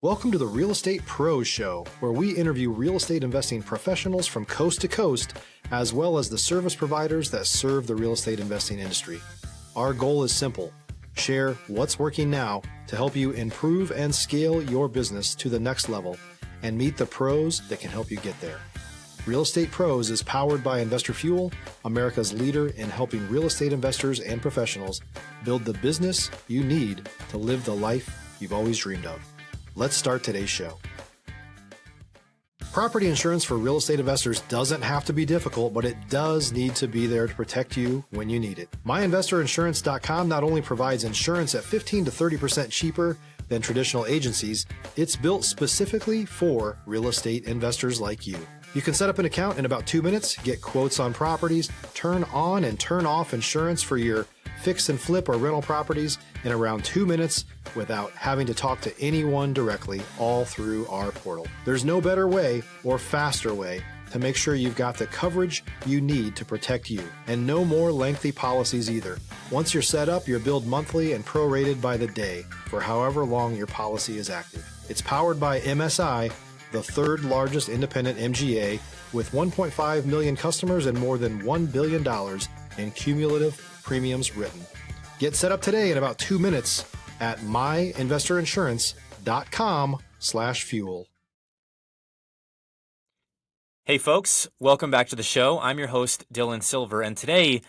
Welcome to the Real Estate Pros Show, where we interview real estate investing professionals from coast to coast, as well as the service providers that serve the real estate investing industry. Our goal is simple: share what's working now to help you improve and scale your business to the next level and meet the pros that can help you get there. Real Estate Pros is powered by Investor Fuel, America's leader in helping real estate investors and professionals build the business you need to live the life you've always dreamed of. Let's start today's show. Property insurance for real estate investors doesn't have to be difficult, but it does need to be there to protect you when you need it. MyInvestorInsurance.com not only provides insurance at 15 to 30% cheaper than traditional agencies, it's built specifically for real estate investors like you. You can set up an account in about 2 minutes, get quotes on properties, turn on and turn off insurance for your fix and flip or rental properties in around 2 minutes without having to talk to anyone directly, all through our portal. There's no better way or faster way to make sure you've got the coverage you need to protect you, and no more lengthy policies either. Once you're set up, you're billed monthly and prorated by the day for however long your policy is active. It's powered by MSI, the third largest independent MGA, with 1.5 million customers and more than $1 billion in cumulative premiums written. Get set up today in about 2 minutes at myinvestorinsurance.com/fuel. Hey folks, welcome back to the show. I'm your host, Dylan Silver, and today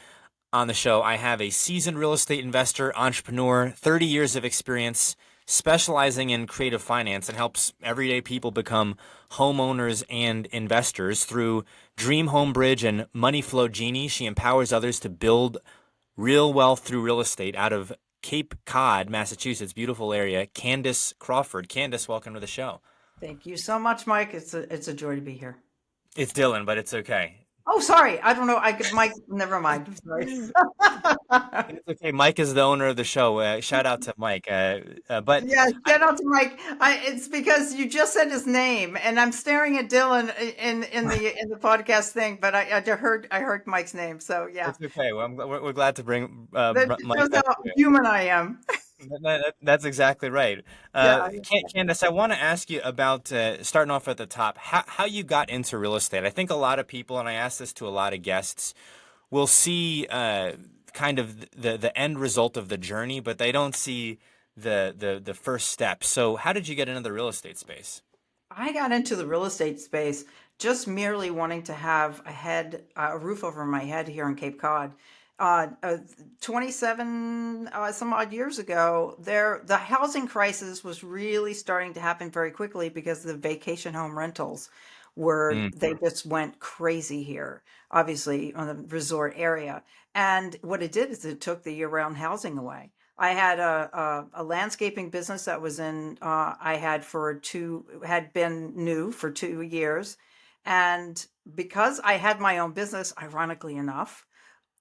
on the show I have a seasoned real estate investor, entrepreneur, 30 years of experience, specializing in creative finance, and helps everyday people become homeowners and investors through Dream Home Bridge and Money Flow Genie. She empowers others to build real wealth through real estate out of Cape Cod, Massachusetts, beautiful area. Candice Crawford. Candice, welcome to the show. Thank you so much, Mike. It's a joy to be here. It's Dylan, but it's okay. Oh, sorry. I don't know. Mike, never mind. I'm sorry. It's okay. Mike is the owner of the show. Shout out to Mike. But yeah, shout out to Mike. It's because you just said his name, and I'm staring at Dylan in the podcast thing. But I heard Mike's name, so yeah. It's okay. Well, we're glad to bring That Mike shows back how to you. human I am. That's exactly right. Candice, I want to ask you about starting off at the top, how you got into real estate. I think a lot of people, and I ask this to a lot of guests, will see kind of the end result of the journey, but they don't see the first step. So how did you get into the real estate space? I got into the real estate space just merely wanting to have a roof over my head here in Cape Cod. 27 some odd years ago, the housing crisis was really starting to happen very quickly because the vacation home rentals they just went crazy here, obviously on the resort area. And what it did is it took the year-round housing away. I had a landscaping business that was had been new for 2 years. And because I had my own business, ironically enough,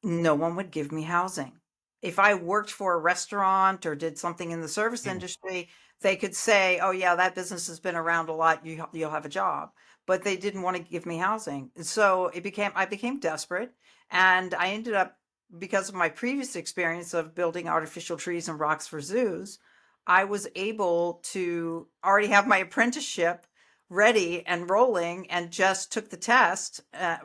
no one would give me housing. If I worked for a restaurant or did something in the service industry, they could say, oh yeah, that business has been around a lot, you'll have a job. But they didn't want to give me housing. So I became desperate, and I ended up, because of my previous experience of building artificial trees and rocks for zoos, I was able to already have my apprenticeship ready and rolling, and just took the test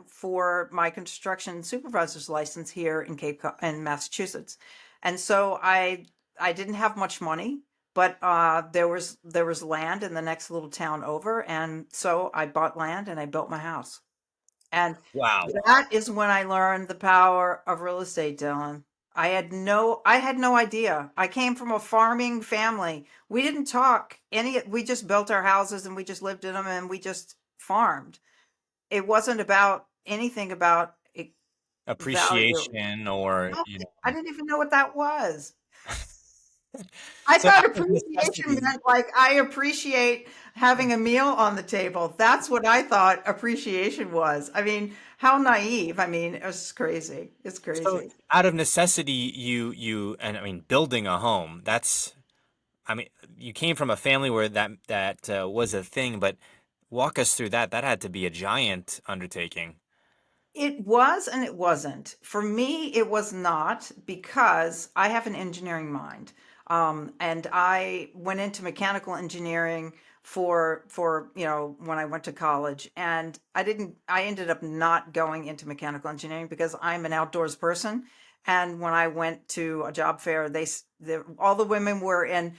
for my construction supervisor's license here in Cape Cod in Massachusetts. And so I didn't have much money, but there was land in the next little town over, and so I bought land and I built my house. And Wow. that is when I learned the power of real estate, Dylan. I had no idea. I came from a farming family. We didn't talk we just built our houses and we just lived in them and we just farmed. It wasn't about anything about Appreciation value. or, I didn't even know what that was. I So thought out of appreciation necessity- meant like I appreciate having a meal on the table. That's what I thought appreciation was. I mean, how naive. I mean, it's crazy. It's So crazy. out of necessity, building a home, you came from a family where that was a thing, but walk us through that. That had to be a giant undertaking. It was and it wasn't. For me, it was not, because I have an engineering mind. And I went into mechanical engineering for when I went to college, and I ended up not going into mechanical engineering because I'm an outdoors person. And when I went to a job fair, all the women were in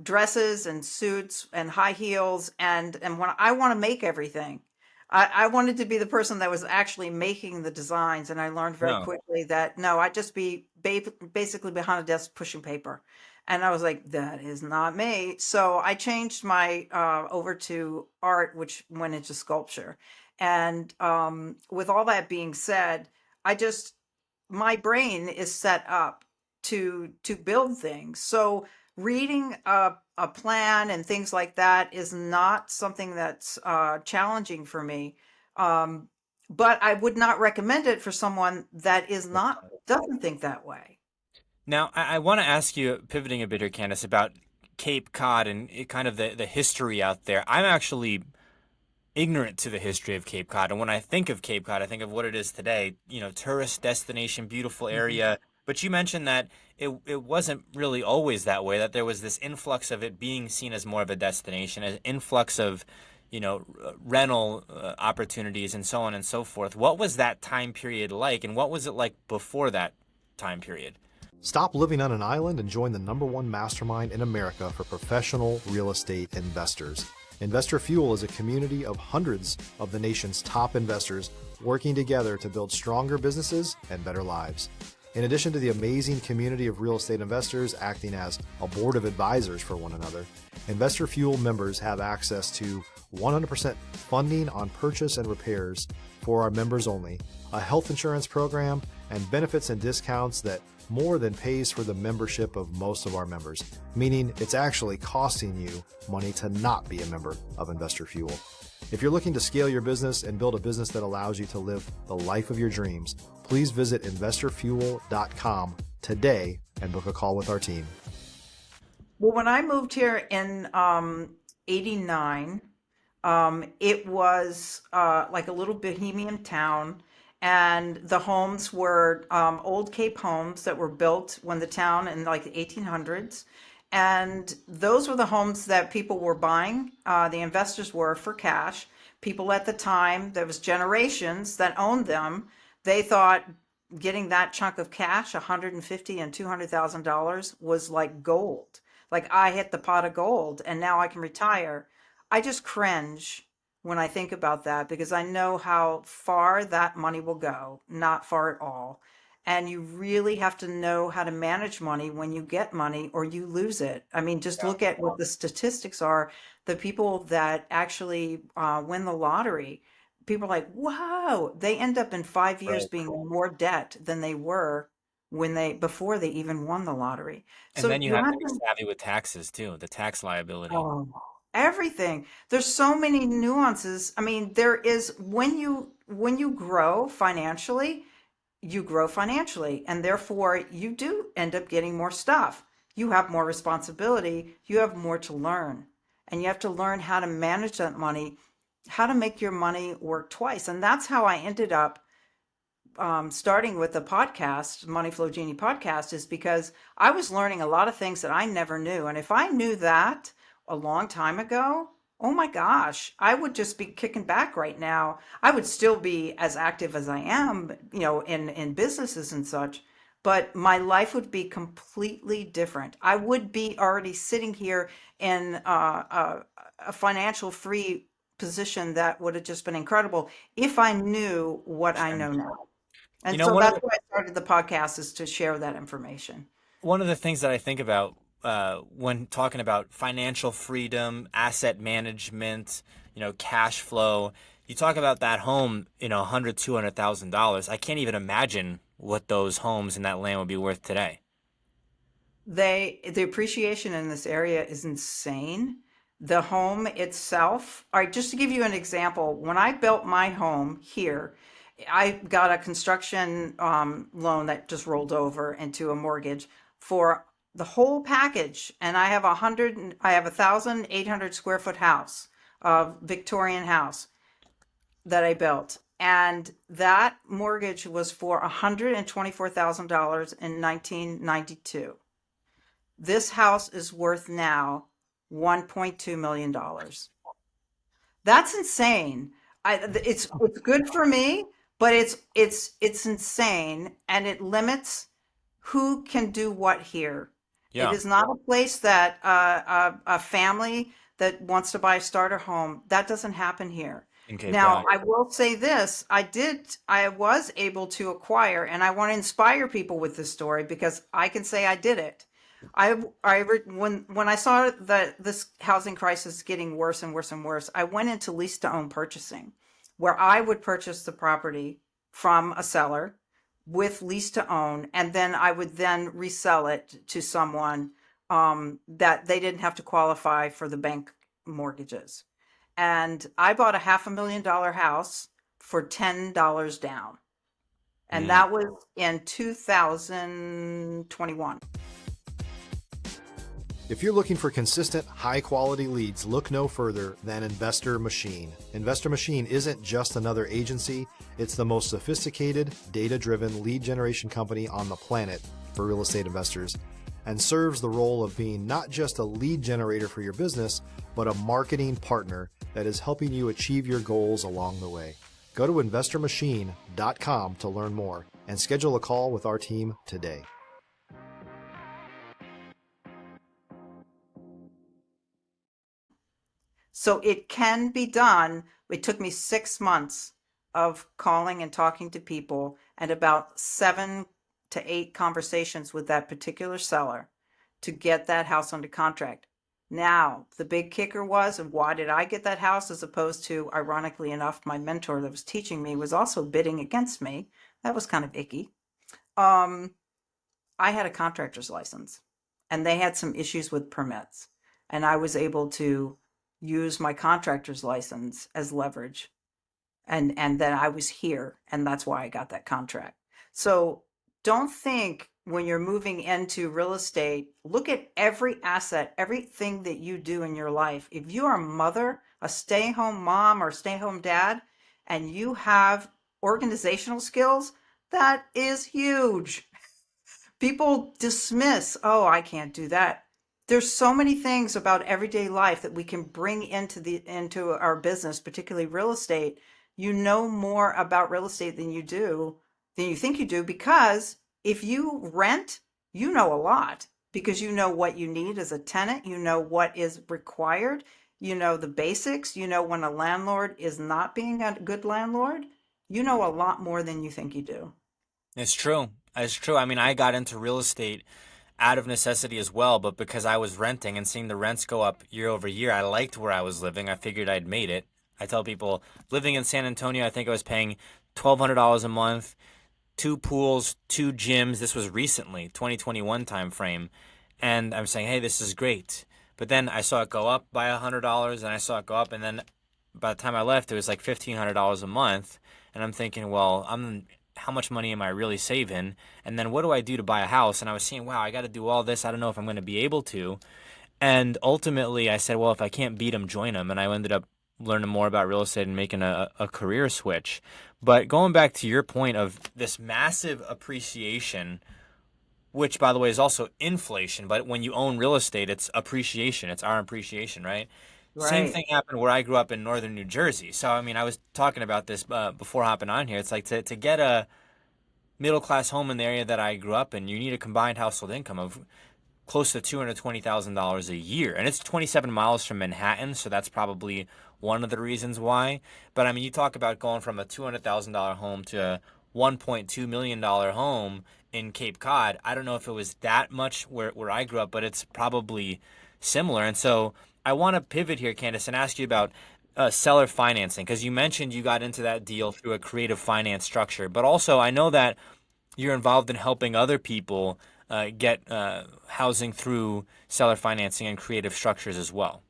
dresses and suits and high heels, and when I want to make everything, I wanted to be the person that was actually making the designs, and I learned very No. quickly that no, I'd just be basically behind a desk pushing paper. And I was like, that is not me. So I changed my over to art, which went into sculpture. And with all that being said, I just my brain is set up to build things. So reading a plan and things like that is not something that's challenging for me. Um, but I would not recommend it for someone that is not doesn't think that way. Now, I want to ask you, pivoting a bit here, Candace, about Cape Cod and kind of the history out there. I'm actually ignorant to the history of Cape Cod. And when I think of Cape Cod, I think of what it is today, tourist destination, beautiful Mhm. area. But you mentioned that it wasn't really always that way, that there was this influx of it being seen as more of a destination, an influx of, rental opportunities and so on and so forth. What was that time period like? And what was it like before that time period? Stop living on an island and join the #1 mastermind in America for professional real estate investors. Investor Fuel is a community of hundreds of the nation's top investors working together to build stronger businesses and better lives. In addition to the amazing community of real estate investors acting as a board of advisors for one another, Investor Fuel members have access to 100% funding on purchase and repairs for our members only, a health insurance program, and benefits and discounts that more than pays for the membership of most of our members, meaning it's actually costing you money to not be a member of Investor Fuel. If you're looking to scale your business and build a business that allows you to live the life of your dreams, please visit investorfuel.com today and book a call with our team. Well, when I moved here in '89, it was like a little bohemian town, and the homes were old Cape homes that were built when the town in like the 1800s. And those were the homes that people were buying. The investors were for cash. People at the time, there was generations that owned them. They thought getting that chunk of cash, 150 and $200,000, was like gold. Like I hit the pot of gold and now I can retire. I just cringe when I think about that because I know how far that money will go, not far at all. And you really have to know how to manage money when you get money or you lose it. I mean, just look at what the statistics are. The people that actually win the lottery, people are like, wow, they end up in 5 years Right. being in more debt than they were before they even won the lottery. And So then you you have to have be to, savvy with taxes too, the tax liability. oh, everything. There's so many nuances. I mean, there is when you grow financially, and therefore you do end up getting more stuff. You have more responsibility, you have more to learn, and you have to learn how to manage that money, how to make your money work twice. And that's how I ended up starting with the podcast, Money Flow Genie podcast, is because I was learning a lot of things that I never knew. And if I knew that a long time ago, oh my gosh, I would just be kicking back right now. I would still be as active as I am, in businesses and such, but my life would be completely different. I would be already sitting here in a financial free position that would have just been incredible if I knew what I Sure. know now. You And know, so one of that's the why I started the podcast, is to share that information. one of the things that I think about when talking about financial freedom, asset management, cash flow, you talk about that home, $100,000, $200,000. I can't even imagine what those homes in that land would be worth today. The appreciation in this area is insane. The home itself, all right, just to give you an example, when I built my home here, I got a construction loan that just rolled over into a mortgage for the whole package, and I have 1,800 square foot house, Victorian house that I built. And that mortgage was for $124,000 in 1992. This house is worth now $1.2 million. That's insane. It's good for me, but it's insane, and it limits who can do what here. It Yeah, is not a place that a family that wants to buy a starter home, that doesn't happen here. in Cape Now, Cod. I will say this, I was able to acquire, and I want to inspire people with this story because I can say I did it. When I saw that this housing crisis getting worse and worse and worse, I went into lease to own purchasing, where I would purchase the property from a seller with lease to own, and then I would then resell it to someone that they didn't have to qualify for the bank mortgages. And I bought a $500,000 house for $10 down, and Mm. that was in 2021. If you're looking for consistent, high-quality leads, look no further than Investor Machine. Investor Machine isn't just another agency, it's the most sophisticated, data-driven lead generation company on the planet for real estate investors, and serves the role of being not just a lead generator for your business, but a marketing partner that is helping you achieve your goals along the way. Go to investormachine.com to learn more and schedule a call with our team today. So it can be done. It took me 6 months of calling and talking to people and about 7 to 8 conversations with that particular seller to get that house under contract. Now, the big kicker was, and why did I get that house as opposed to, ironically enough, my mentor that was teaching me was also bidding against me. That was kind of icky. Um, I had a contractor's license and they had some issues with permits. And I was able to use my contractor's license as leverage. And then I was here, and that's why I got that contract. So don't think when you're moving into real estate, look at every asset, everything that you do in your life. If you are a mother, a stay-home mom or stay-home dad, and you have organizational skills, that is huge. People dismiss, oh, I can't do that. There's so many things about everyday life that we can bring into our business, particularly real estate. You know more about real estate than you think you do, because if you rent, you know a lot because you know what you need as a tenant, you know what is required, you know the basics, you know when a landlord is not being a good landlord. You know a lot more than you think you do. It's true. It's true. I mean, I got into real estate out of necessity as well, but because I was renting and seeing the rents go up year over year, I liked where I was living. I figured I'd made it. I tell people living in San Antonio, I think I was paying $1,200 a month, two pools, two gyms. This was recently, 2021 time frame. And I'm saying, hey, this is great. But then I saw it go up by $100 and I saw it go up. And then by the time I left, it was like $1,500 a month. And I'm thinking, well, how much money am I really saving? And then what do I do to buy a house? And I was saying, wow, I got to do all this. I don't know if I'm going to be able to. And ultimately, I said, well, if I can't beat them, join them. And I ended up learning more about real estate and making a career switch. But going back to your point of this massive appreciation, which, by the way, is also inflation. But when you own real estate, it's appreciation. It's our appreciation, right? Same Right. thing happened where I grew up in northern New Jersey. So, I mean, I was talking about this before hopping on here. It's like to get a middle class home in the area that I grew up in, you need a combined household income of close to $220,000 a year. And it's 27 miles from Manhattan, so that's probably one of the reasons why. But I mean, you talk about going from a $200,000 home to a $1.2 million home in Cape Cod. I don't know if it was that much where I grew up, but it's probably similar. And so I want to pivot here, Candice, and ask you about seller financing, because you mentioned you got into that deal through a creative finance structure. But also, I know that you're involved in helping other people get housing through seller financing and creative structures as well.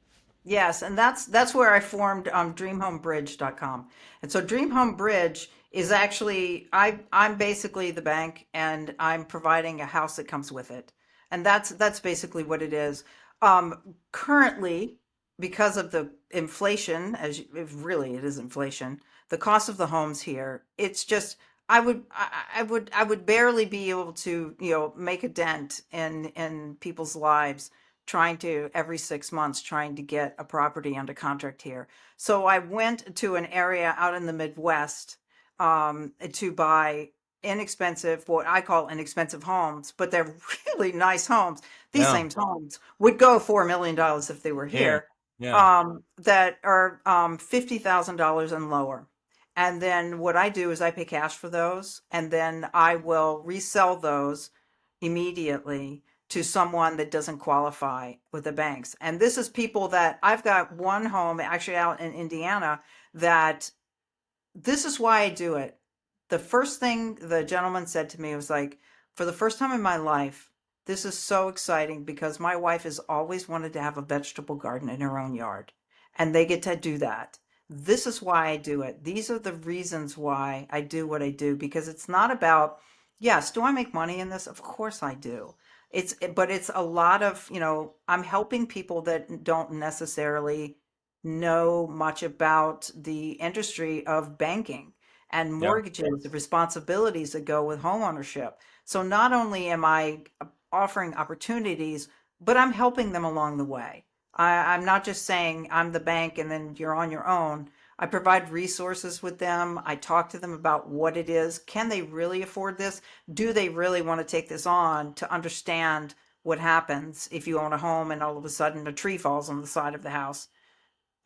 Yes, and that's where I formed dreamhomebridge.com. And so Dream Home Bridge is actually I'm basically the bank and I'm providing a house that comes with it. And that's basically what it is. Currently, because of the inflation, if really it is inflation, the cost of the homes here, it's just I would barely be able to, make a dent in people's lives every 6 months, trying to get a property under contract here. So I went to an area out in the Midwest to buy inexpensive, what I call inexpensive homes, but they're really nice homes. These Yeah. same homes would go $4 million if they were Yeah. here, Yeah. that are $50,000 and lower. And then what I do is I pay cash for those, and then I will resell those immediately to someone that doesn't qualify with the banks. And this is people that I've got one home actually out in Indiana that this is why I do it. The first thing the gentleman said to me was like, for the first time in my life, this is so exciting because my wife has always wanted to have a vegetable garden in her own yard, and they get to do that. This is why I do it. These are the reasons why I do what I do, because it's not about, yes, do I make money in this? Of course I do. But it's a lot of, I'm helping people that don't necessarily know much about the industry of banking and Yeah. mortgages, the responsibilities that go with homeownership. So not only am I offering opportunities, but I'm helping them along the way. I'm not just saying I'm the bank and then you're on your own. I provide resources with them. I talk to them about what it is. Can they really afford this? Do they really want to take this on, to understand what happens if you own a home and all of a sudden a tree falls on the side of the house?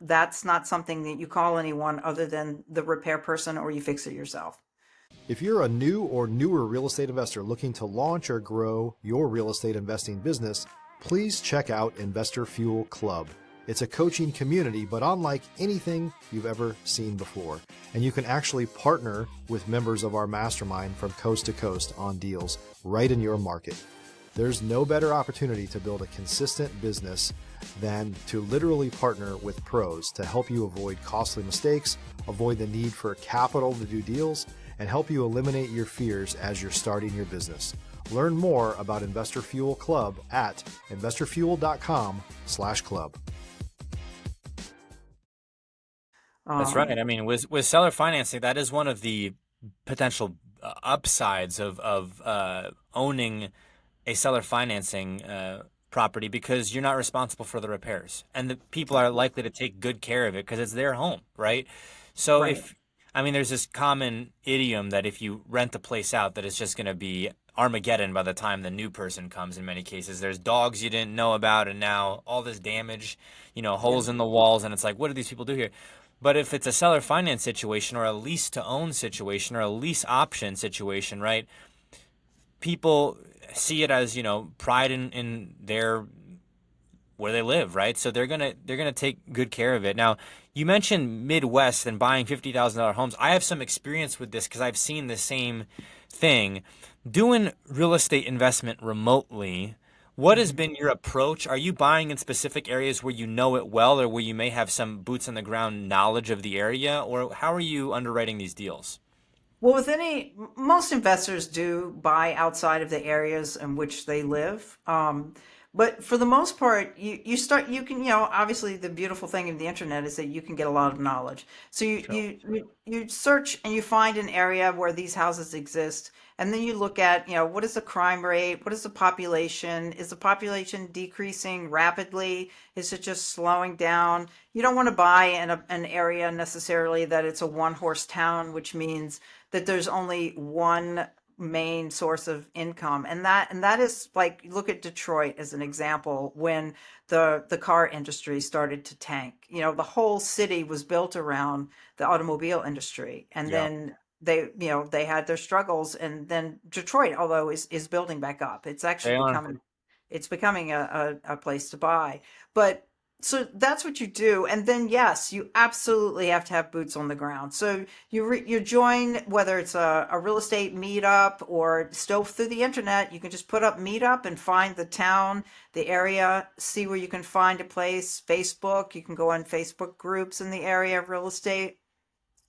That's not something that you call anyone other than the repair person, or you fix it yourself. If you're a new or newer real estate investor looking to launch or grow your real estate investing business, please check out Investor Fuel Club. It's a coaching community, but unlike anything you've ever seen before. And you can actually partner with members of our mastermind from coast to coast on deals right in your market. There's no better opportunity to build a consistent business than to literally partner with pros to help you avoid costly mistakes, avoid the need for capital to do deals, and help you eliminate your fears as you're starting your business. Learn more about Investor Fuel Club at investorfuel.com/club. That's right. I mean, with seller financing, that is one of the potential upsides of owning a seller financing property, because you're not responsible for the repairs, and the people are likely to take good care of it because it's their home, right? So Right. there's this common idiom that if you rent a place out, that it's just going to be Armageddon by the time the new person comes. In many cases, there's dogs you didn't know about, and now all this damage, Yeah. holes in the walls, and it's like, what do these people do here? But if it's a seller finance situation or a lease to own situation or a lease option situation, right? People see it as, pride in their where they live, right? So they're gonna take good care of it. Now, you mentioned Midwest and buying $50,000 homes. I have some experience with this because I've seen the same thing. Doing real estate investment remotely, what has been your approach? Are you buying in specific areas where you know it well, or where you may have some boots on the ground knowledge of the area, or how are you underwriting these deals? Well, most investors do buy outside of the areas in which they live. But for the most part, you can, obviously the beautiful thing of the internet is that you can get a lot of knowledge. So Sure. you search and you find an area where these houses exist. And then you look at, what is the crime rate? What is the population? Is the population decreasing rapidly? Is it just slowing down? You don't want to buy in an area necessarily that it's a one horse town, which means that there's only one main source of income, and that is, like, look at Detroit as an example. When the car industry started to tank, the whole city was built around the automobile industry, and Yeah, then they had their struggles, and then Detroit, although is building back up, it's actually they are. becoming a place to buy. But so that's what you do. And then, yes, you absolutely have to have boots on the ground. So you join, whether it's a real estate meetup or still through the internet. You can just put up meetup and find the town, the area, see where you can find a place. Facebook, you can go on Facebook groups in the area of real estate,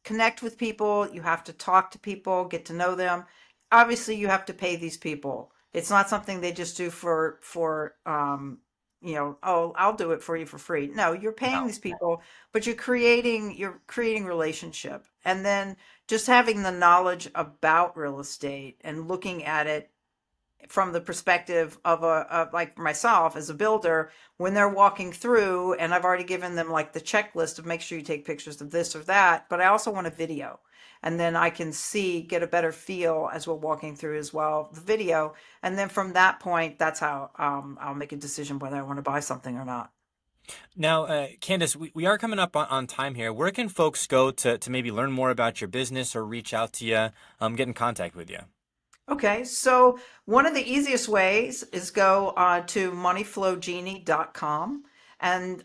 connect with people. You have to talk to people, get to know them. Obviously, you have to pay these people. It's not something they just do oh, I'll do it for you for free. No, you're paying No. these people, but you're creating relationship. And then just having the knowledge about real estate and looking at it from the perspective of like myself as a builder, when they're walking through, and I've already given them like the checklist of make sure you take pictures of this or that, but I also want a video. And then I can get a better feel as we're walking through as well, the video. And then from that point, that's how I'll make a decision whether I want to buy something or not. Now, Candice, we are coming up on time here. Where can folks go to maybe learn more about your business or reach out to you, get in contact with you? Okay, so one of the easiest ways is go to moneyflowgenie.com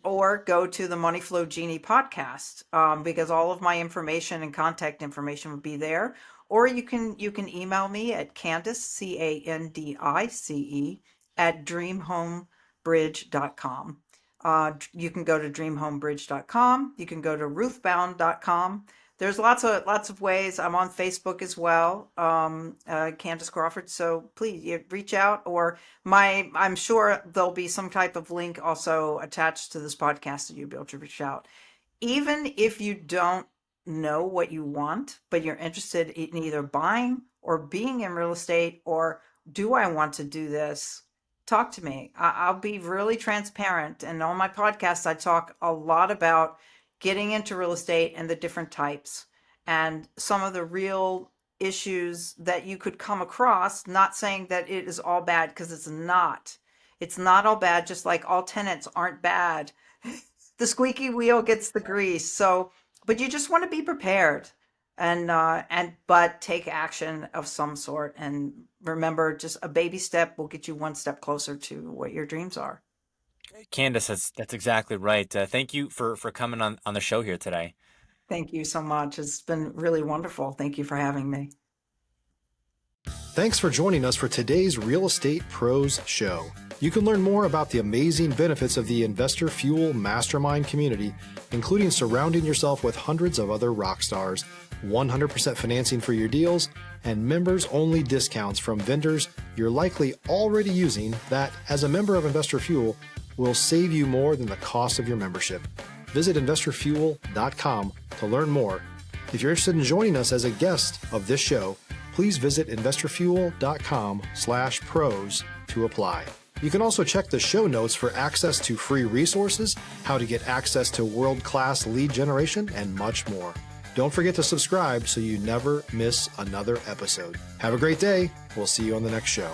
or go to the Money Flow Genie podcast, because all of my information and contact information will be there. Or you can email me at Candice, Candice, at dreamhomebridge.com. You can go to dreamhomebridge.com. You can go to ruthbound.com. There's lots of ways. I'm on Facebook as well, Candice Crawford. So please reach out, or I'm sure there'll be some type of link also attached to this podcast that you'll be able to reach out. Even if you don't know what you want, but you're interested in either buying or being in real estate, or do I want to do this? Talk to me. I'll be really transparent. And on my podcast, I talk a lot about getting into real estate and the different types and some of the real issues that you could come across. Not saying that it is all bad, because it's not. It's not all bad, just like all tenants aren't bad. The squeaky wheel gets the grease. So, but you just want to be prepared but take action of some sort. And remember, just a baby step will get you one step closer to what your dreams are. Candice, that's exactly right. Thank you for coming on the show here today. Thank you so much. It's been really wonderful. Thank you for having me. Thanks for joining us for today's Real Estate Pros Show. You can learn more about the amazing benefits of the Investor Fuel Mastermind community, including surrounding yourself with hundreds of other rock stars, 100% financing for your deals, and members-only discounts from vendors you're likely already using that, as a member of Investor Fuel, will save you more than the cost of your membership. Visit investorfuel.com to learn more. If you're interested in joining us as a guest of this show, please visit investorfuel.com/pros to apply. You can also check the show notes for access to free resources, how to get access to world-class lead generation, and much more. Don't forget to subscribe so you never miss another episode. Have a great day. We'll see you on the next show.